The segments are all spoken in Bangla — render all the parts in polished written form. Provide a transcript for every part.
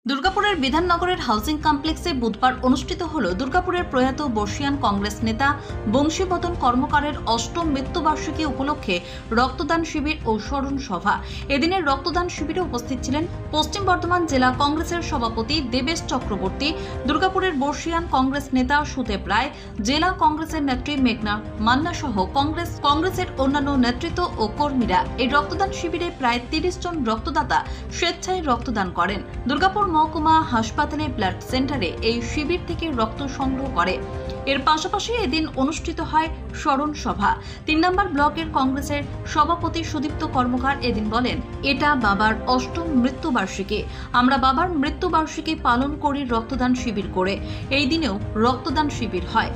দুর্গাপুরের বিধাননগরের হাউজিং কমপ্লেক্সে বুধবার অনুষ্ঠিত হল দুর্গাপুরের প্রয়াত বর্ষিয়ান কংগ্রেস নেতা বংশীবদন কর্মকারের অষ্টম মৃত্যুবার্ষিকী উপলক্ষে রক্তদান শিবির ও স্মরণ সভা। এদিনের রক্তদান শিবিরে উপস্থিত ছিলেন পশ্চিম বর্ধমান জেলা কংগ্রেসের সভাপতি দেবেশ চক্রবর্তী, দুর্গাপুরের বর্ষিয়ান কংগ্রেস নেতা সুদেব রায়, জেলা কংগ্রেসের নেত্রী মেঘনা মান্না সহ কংগ্রেসের অন্যান্য নেতৃত্ব ও কর্মীরা। এই রক্তদান শিবিরে প্রায় ৩০ জন রক্তদাতা স্বেচ্ছায় রক্তদান করেন। দুর্গাপুর মহকুমা হাসপাতালে ব্লাড সেন্টারে এই শিবির থেকে রক্ত সংগ্রহ করে। এর পাশাপাশি এদিন অনুষ্ঠিত হয় স্মরণ সভা। ৩ নম্বর ব্লকের কংগ্রেসের সভাপতি সুদীপ্ত কর্মকার এদিন বলেন, এটা বাবার অষ্টম মৃত্যুবার্ষিকী। আমরা বাবার মৃত্যুবার্ষিকী পালন করি রক্তদান শিবির করে। এই দিনেও রক্তদান শিবির হয়।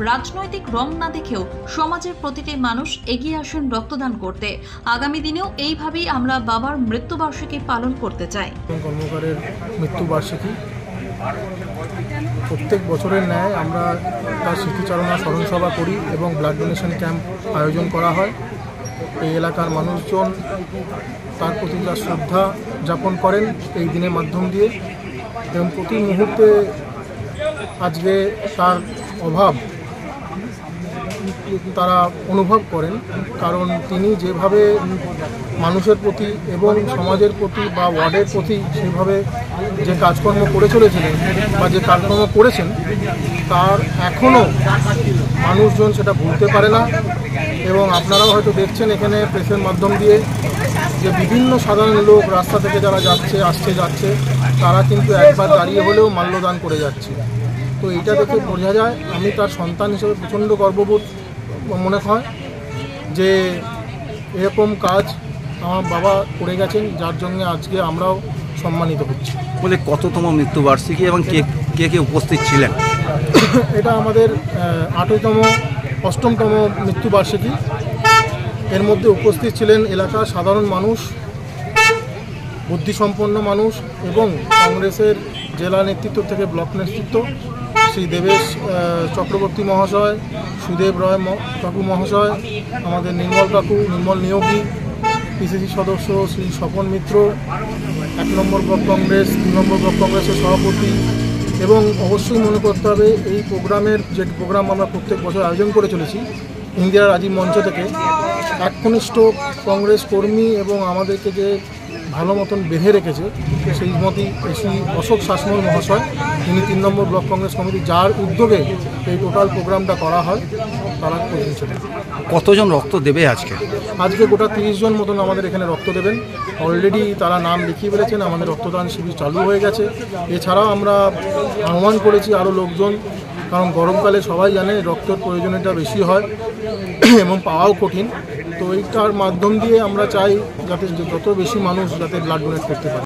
রাজনৈতিক রং না দেখেও সমাজের প্রতিটি মানুষ এগিয়ে আসেন রক্তদান করতে। আগামী দিনেও এইভাবেই আমরা বাবার মৃত্যুবার্ষিকী পালন করতে চাই। কর্মকারের মৃত্যুবার্ষিকী প্রত্যেক বছরের ন্যায় আমরা তার স্মৃতিচারণা স্মরণসভা করি এবং ব্লাড ডোনেশন ক্যাম্প আয়োজন করা হয়। এই এলাকার মানুষজন তার প্রতি যা শ্রদ্ধা যাপন করেন এই দিনের মাধ্যম দিয়ে, এবং প্রতি মুহূর্তে আজকে তার অভাব তারা অনুভব করেন, কারণ তিনি যেভাবে মানুষের প্রতি এবং সমাজের প্রতি বা ওয়ার্ডের প্রতি সেভাবে যে কাজকর্ম করে চলেছিলেন বা যে কাজকর্ম করেছেন তার এখনও মানুষজন সেটা ভুলতে পারে না। এবং আপনারাও হয়তো দেখছেন এখানে প্রেসের মাধ্যম দিয়ে যে বিভিন্ন সাধারণ লোক রাস্তা থেকে যারা যাচ্ছে তারা কিন্তু একবার দাঁড়িয়ে হলেও মাল্যদান করে যাচ্ছে। তো এইটা দেখে বোঝা যায়, আমি তার সন্তান হিসেবে প্রচণ্ড গর্ববোধ মনে হয় যে এরকম কাজ আমার বাবা করে গেছেন, যার জন্য আজকে আমরাও সম্মানিত হচ্ছি। বলে কততম মৃত্যুবার্ষিকী এবং কে কে উপস্থিত ছিলেন? এটা আমাদের অষ্টমতম মৃত্যুবার্ষিকী। এর মধ্যে উপস্থিত ছিলেন এলাকার সাধারণ মানুষ, বুদ্ধিসম্পন্ন মানুষ এবং কংগ্রেসের জেলা নেতৃত্ব থেকে ব্লক নেতৃত্ব, শ্রী দেবেশ চক্রবর্তী মহাশয়, সুদেব রায় কাকু মহাশয়, আমাদের নির্মল নিয়োগী, পিসিসি সদস্য শ্রী স্বপন মিত্র, 1 নম্বর ব্লক কংগ্রেস, 2 নম্বর ব্লক কংগ্রেসের সভাপতি। এবং অবশ্যই মনে করতে হবে এই যে প্রোগ্রাম আমরা প্রত্যেক বছর আয়োজন করে চলেছি ইন্দিরা রাজীব মঞ্চ থেকে, একনিষ্ঠ কংগ্রেস কর্মী এবং আমাদেরকে যে ভালো মতন বেঁধে রেখেছে শ্রীমতী শ্রী অশোক শাসমল মহাশয়, তিনি 3 নম্বর ব্লক কংগ্রেস কমিটি, যার উদ্যোগে এই টোটাল প্রোগ্রামটা করা হয়, তারা করেছেন। কতজন রক্ত দেবে আজকে গোটা 30 জন মতন আমাদের এখানে রক্ত দেবেন। অলরেডি তারা নাম লিখিয়ে ফেলেছেন, আমাদের রক্তদান শিবির চালু হয়ে গেছে। এছাড়াও আমরা আহ্বান করেছি আরও লোকজন, কারণ গরমকালে সবাই জানে রক্তের প্রয়োজনীয়তা বেশি হয় এবং পাওয়াও কঠিন। তো এইটার মাধ্যম দিয়ে আমরা চাই যাতে যত বেশি মানুষ যাতে ব্লাড ডোনেট করতে পারে।